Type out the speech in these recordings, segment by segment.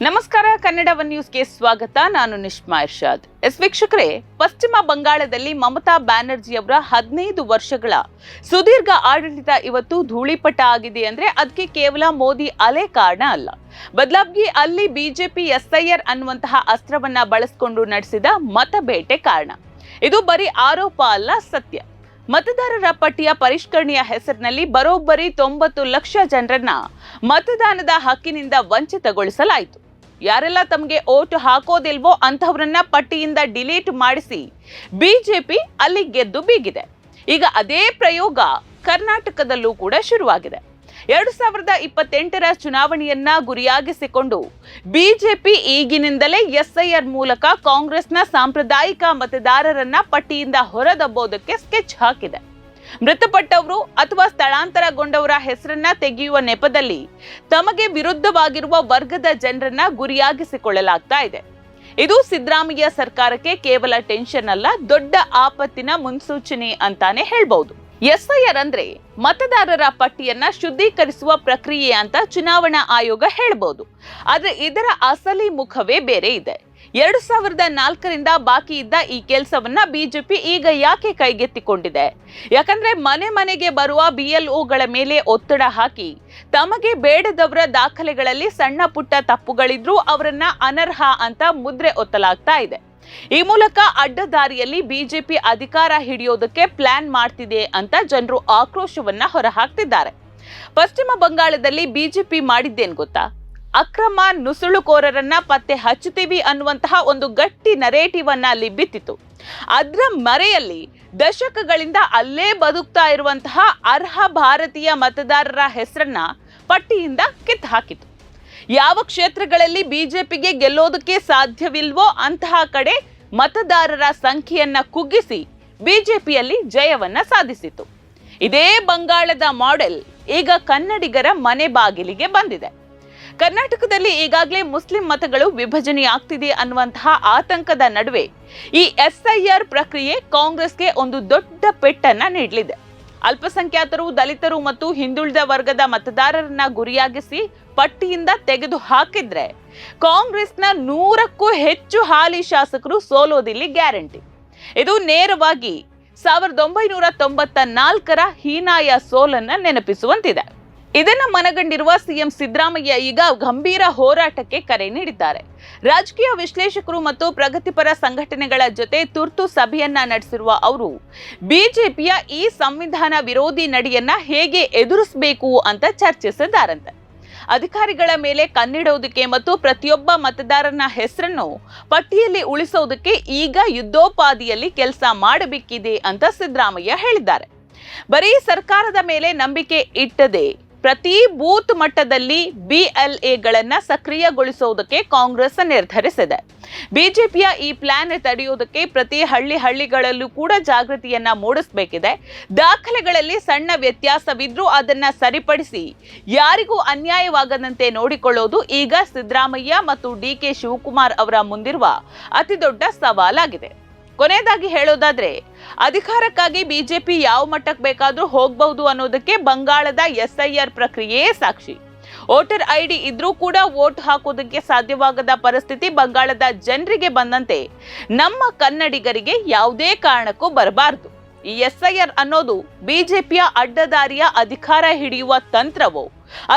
ನಮಸ್ಕಾರ, ಕನ್ನಡ ಒನ್ ನ್ಯೂಸ್ಗೆ ಸ್ವಾಗತ. ನಾನು ನಿಶ್ಮಾ ಇರ್ಷಾದ್. ವೀಕ್ಷಕರೇ, ಪಶ್ಚಿಮ ಬಂಗಾಳದಲ್ಲಿ ಮಮತಾ ಬ್ಯಾನರ್ಜಿ ಅವರ 15 ವರ್ಷಗಳ ಸುದೀರ್ಘ ಆಡಳಿತ ಇವತ್ತು ಧೂಳಿಪಟ ಆಗಿದೆ ಅಂದ್ರೆ ಅದಕ್ಕೆ ಕೇವಲ ಮೋದಿ ಅಲೆ ಕಾರಣ ಅಲ್ಲ, ಬದಲಾಗಿ ಅಲ್ಲಿ ಬಿಜೆಪಿ ಎಸ್ಐಆರ್ ಅನ್ನುವಂತಹ ಅಸ್ತ್ರವನ್ನ ಬಳಸಿಕೊಂಡು ನಡೆಸಿದ ಮತಬೇಟೆ ಕಾರಣ. ಇದು ಬರೀ ಆರೋಪ ಅಲ್ಲ, ಸತ್ಯ. ಮತದಾರರ ಪಟ್ಟಿಯ ಪರಿಷ್ಕರಣೆಯ ಹೆಸರಿನಲ್ಲಿ ಬರೋಬ್ಬರಿ 90 ಲಕ್ಷ ಜನರನ್ನ ಮತದಾನದ ಹಕ್ಕಿನಿಂದ ವಂಚಿತಗೊಳಿಸಲಾಯಿತು. ಯಾರೆಲ್ಲ ತಮಗೆ ಓಟ್ ಹಾಕೋದಿಲ್ವೋ ಅಂತಹವರನ್ನ ಪಟ್ಟಿಯಿಂದ ಡಿಲೀಟ್ ಮಾಡಿಸಿ ಬಿಜೆಪಿ ಅಲ್ಲಿ ಗೆದ್ದು ಬೀಗಿದೆ. ಈಗ ಅದೇ ಪ್ರಯೋಗ ಕರ್ನಾಟಕದಲ್ಲೂ ಕೂಡ ಶುರುವಾಗಿದೆ. 2028ರ ಚುನಾವಣೆಯನ್ನ ಗುರಿಯಾಗಿಸಿಕೊಂಡು ಬಿಜೆಪಿ ಈಗಿನಿಂದಲೇ ಎಸ್ಐಆರ್ ಮೂಲಕ ಕಾಂಗ್ರೆಸ್ನ ಸಾಂಪ್ರದಾಯಿಕ ಮತದಾರರನ್ನ ಪಟ್ಟಿಯಿಂದ ಹೊರದಬ್ಬೋದಕ್ಕೆ ಸ್ಕೆಚ್ ಹಾಕಿದೆ. ಮೃತಪಟ್ಟವರು ಅಥವಾ ಸ್ಥಳಾಂತರಗೊಂಡವರ ಹೆಸರನ್ನ ತೆಗೆಯುವ ನೆಪದಲ್ಲಿ ತಮಗೆ ವಿರುದ್ಧವಾಗಿರುವ ವರ್ಗದ ಜನರನ್ನ ಗುರಿಯಾಗಿಸಿಕೊಳ್ಳಲಾಗ್ತಾ ಇದೆ. ಇದು ಸಿದ್ದರಾಮಯ್ಯ ಸರ್ಕಾರಕ್ಕೆ ಕೇವಲ ಟೆನ್ಷನ್ ಅಲ್ಲ, ದೊಡ್ಡ ಆಪತ್ತಿನ ಮುನ್ಸೂಚನೆ ಅಂತಾನೆ ಹೇಳ್ಬಹುದು. ಎಸ್ಐಆರ್ ಅಂದ್ರೆ ಮತದಾರರ ಪಟ್ಟಿಯನ್ನ ಶುದ್ಧೀಕರಿಸುವ ಪ್ರಕ್ರಿಯೆ ಅಂತ ಚುನಾವಣಾ ಆಯೋಗ ಹೇಳ್ಬಹುದು. ಆದ್ರೆ ಇದರ ಅಸಲಿ ಮುಖವೇ ಬೇರೆ ಇದೆ. 2004ರಿಂದ ಬಾಕಿ ಇದ್ದ ಈ ಕೆಲಸವನ್ನ ಬಿಜೆಪಿ ಈಗ ಯಾಕೆ ಕೈಗೆತ್ತಿಕೊಂಡಿದೆ? ಯಾಕಂದ್ರೆ ಮನೆ ಮನೆಗೆ ಬರುವ ಬಿಎಲ್ಒಗಳ ಮೇಲೆ ಒತ್ತಡ ಹಾಕಿ ತಮಗೆ ಬೇಡದವರ ದಾಖಲೆಗಳಲ್ಲಿ ಸಣ್ಣ ಪುಟ್ಟ ತಪ್ಪುಗಳಿದ್ರೂ ಅವರನ್ನ ಅನರ್ಹ ಅಂತ ಮುದ್ರೆ ಒತ್ತಲಾಗ್ತಾ ಇದೆ. ಈ ಮೂಲಕ ಅಡ್ಡದಾರಿಯಲ್ಲಿ ಬಿಜೆಪಿ ಅಧಿಕಾರ ಹಿಡಿಯೋದಕ್ಕೆ ಪ್ಲಾನ್ ಮಾಡ್ತಿದೆ ಅಂತ ಜನರು ಆಕ್ರೋಶವನ್ನ ಹೊರಹಾಕ್ತಿದ್ದಾರೆ. ಪಶ್ಚಿಮ ಬಂಗಾಳದಲ್ಲಿ ಬಿಜೆಪಿ ಮಾಡಿದ್ದೇನ್ ಗೊತ್ತಾ? ಅಕ್ರಮ ನುಸುಳುಕೋರರನ್ನ ಪತ್ತೆ ಹಚ್ಚುತ್ತೀವಿ ಅನ್ನುವಂತಹ ಒಂದು ಗಟ್ಟಿ ನರೇಟಿವ್ ಅನ್ನ ಅಲ್ಲಿ ಬಿತ್ತಿತು. ಅದರ ಮರೆಯಲ್ಲಿ ದಶಕಗಳಿಂದ ಅಲ್ಲೇ ಬದುಕ್ತಾ ಇರುವಂತಹ ಅರ್ಹ ಭಾರತೀಯ ಮತದಾರರ ಹೆಸರನ್ನ ಪಟ್ಟಿಯಿಂದ ಕಿತ್ತು ಹಾಕಿತು. ಯಾವ ಕ್ಷೇತ್ರಗಳಲ್ಲಿ ಬಿಜೆಪಿಗೆ ಗೆಲ್ಲೋದಕ್ಕೆ ಸಾಧ್ಯವಿಲ್ವೋ ಅಂತಹ ಕಡೆ ಮತದಾರರ ಸಂಖ್ಯೆಯನ್ನ ಕುಗ್ಗಿಸಿ ಬಿಜೆಪಿಯಲ್ಲಿ ಜಯವನ್ನ ಸಾಧಿಸಿತು. ಇದೇ ಬಂಗಾಳದ ಮಾಡೆಲ್ ಈಗ ಕನ್ನಡಿಗರ ಮನೆ ಬಾಗಿಲಿಗೆ ಬಂದಿದೆ. ಕರ್ನಾಟಕದಲ್ಲಿ ಈಗಾಗಲೇ ಮುಸ್ಲಿಂ ಮತಗಳು ವಿಭಜನೆಯಾಗ್ತಿದೆ ಅನ್ನುವಂತಹ ಆತಂಕದ ನಡುವೆ ಈ ಎಸ್ಐಆರ್ ಪ್ರಕ್ರಿಯೆ ಕಾಂಗ್ರೆಸ್ಗೆ ಒಂದು ದೊಡ್ಡ ಪೆಟ್ಟನ್ನ ನೀಡಲಿದೆ. ಅಲ್ಪಸಂಖ್ಯಾತರು, ದಲಿತರು ಮತ್ತು ಹಿಂದುಳಿದ ವರ್ಗದ ಮತದಾರರನ್ನ ಗುರಿಯಾಗಿಸಿ ಪಟ್ಟಿಯಿಂದ ತೆಗೆದು ಹಾಕಿದ್ರೆ ಕಾಂಗ್ರೆಸ್ನ 100ಕ್ಕೂ ಹೆಚ್ಚು ಹಾಲಿ ಶಾಸಕರು ಸೋಲೋದಿಲ್ಲಿ ಗ್ಯಾರಂಟಿ. ಇದು ನೇರವಾಗಿ 1994ರ ಹೀನಾಯ ಸೋಲನ್ನ ನೆನಪಿಸುವಂತಿದೆ. ಇದನ್ನ ಮನಗಂಡಿರುವ ಸಿಎಂ ಸಿದ್ದರಾಮಯ್ಯ ಈಗ ಗಂಭೀರ ಹೋರಾಟಕ್ಕೆ ಕರೆ ನೀಡಿದ್ದಾರೆ. ರಾಜಕೀಯ ವಿಶ್ಲೇಷಕರು ಮತ್ತು ಪ್ರಗತಿಪರ ಸಂಘಟನೆಗಳ ಜೊತೆ ತುರ್ತು ಸಭೆಯನ್ನ ನಡೆಸಿರುವ ಅವರು ಬಿಜೆಪಿಯ ಈ ಸಂವಿಧಾನ ವಿರೋಧಿ ನಡೆಯನ್ನ ಹೇಗೆ ಎದುರಿಸಬೇಕು ಅಂತ ಚರ್ಚಿಸಿದ್ದಾರಂತೆ. ಅಧಿಕಾರಿಗಳ ಮೇಲೆ ಕಣ್ಣಿಡೋದಕ್ಕೆ ಮತ್ತು ಪ್ರತಿಯೊಬ್ಬ ಮತದಾರನ ಹೆಸರನ್ನು ಪಟ್ಟಿಯಲ್ಲಿ ಉಳಿಸೋದಕ್ಕೆ ಈಗ ಯುದ್ಧೋಪಾದಿಯಲ್ಲಿ ಕೆಲಸ ಮಾಡಬೇಕಿದೆ ಅಂತ ಸಿದ್ದರಾಮಯ್ಯ ಹೇಳಿದ್ದಾರೆ. ಬರೀ ಸರ್ಕಾರದ ಮೇಲೆ ನಂಬಿಕೆ ಇಟ್ಟದೆ ಪ್ರತಿ ಬೂತ್ ಮಟ್ಟದಲ್ಲಿ ಬಿಎಲ್ಎಗಳನ್ನ ಸಕ್ರಿಯಗೊಳಿಸುವುದಕ್ಕೆ ಕಾಂಗ್ರೆಸ್ ನಿರ್ಧರಿಸಿದೆ. ಬಿಜೆಪಿಯ ಈ ಪ್ಲಾನ್ ತಡೆಯುವುದಕ್ಕೆ ಪ್ರತಿ ಹಳ್ಳಿಗಳಲ್ಲೂ ಕೂಡ ಜಾಗೃತಿಯನ್ನ ಮೂಡಿಸಬೇಕಿದೆ. ದಾಖಲೆಗಳಲ್ಲಿ ಸಣ್ಣ ವ್ಯತ್ಯಾಸವಿದ್ರೂ ಅದನ್ನ ಸರಿಪಡಿಸಿ ಯಾರಿಗೂ ಅನ್ಯಾಯವಾಗದಂತೆ ನೋಡಿಕೊಳ್ಳೋದು ಈಗ ಸಿದ್ದರಾಮಯ್ಯ ಮತ್ತು ಡಿಕೆ ಶಿವಕುಮಾರ್ ಅವರ ಮುಂದಿರುವ ಅತಿದೊಡ್ಡ ಸವಾಲಾಗಿದೆ. ಕೊನೆಯದಾಗಿ ಹೇಳೋದಾದ್ರೆ, ಅಧಿಕಾರಕ್ಕಾಗಿ ಬಿಜೆಪಿ ಯಾವ ಮಟ್ಟಕ್ಕೆ ಬೇಕಾದ್ರೂ ಹೋಗಬಹುದು ಅನ್ನೋದಕ್ಕೆ ಬಂಗಾಳದ ಎಸ್ಐಆರ್ ಪ್ರಕ್ರಿಯೆಯೇ ಸಾಕ್ಷಿ. ವೋಟರ್ ಐಡಿ ಇದ್ರೂ ಕೂಡ ವೋಟ್ ಹಾಕೋದಕ್ಕೆ ಸಾಧ್ಯವಾಗದ ಪರಿಸ್ಥಿತಿ ಬಂಗಾಳದ ಜನರಿಗೆ ಬಂದಂತೆ ನಮ್ಮ ಕನ್ನಡಿಗರಿಗೆ ಯಾವುದೇ ಕಾರಣಕ್ಕೂ ಬರಬಾರದು. ಈ ಎಸ್ಐಆರ್ ಅನ್ನೋದು ಬಿಜೆಪಿಯ ಅಡ್ಡದಾರಿಯ ಅಧಿಕಾರ ಹಿಡಿಯುವ ತಂತ್ರವೋ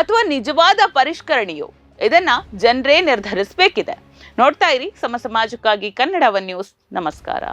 ಅಥವಾ ನಿಜವಾದ ಪರಿಷ್ಕರಣೆಯೋ ಇದನ್ನ ಜನರೇ ನಿರ್ಧರಿಸಬೇಕಿದೆ. ನೋಡ್ತಾ ಇರಿ ಸಮ ಸಮಾಜಕ್ಕಾಗಿ ಕನ್ನಡ ಒನ್ ನ್ಯೂಸ್. ನಮಸ್ಕಾರ.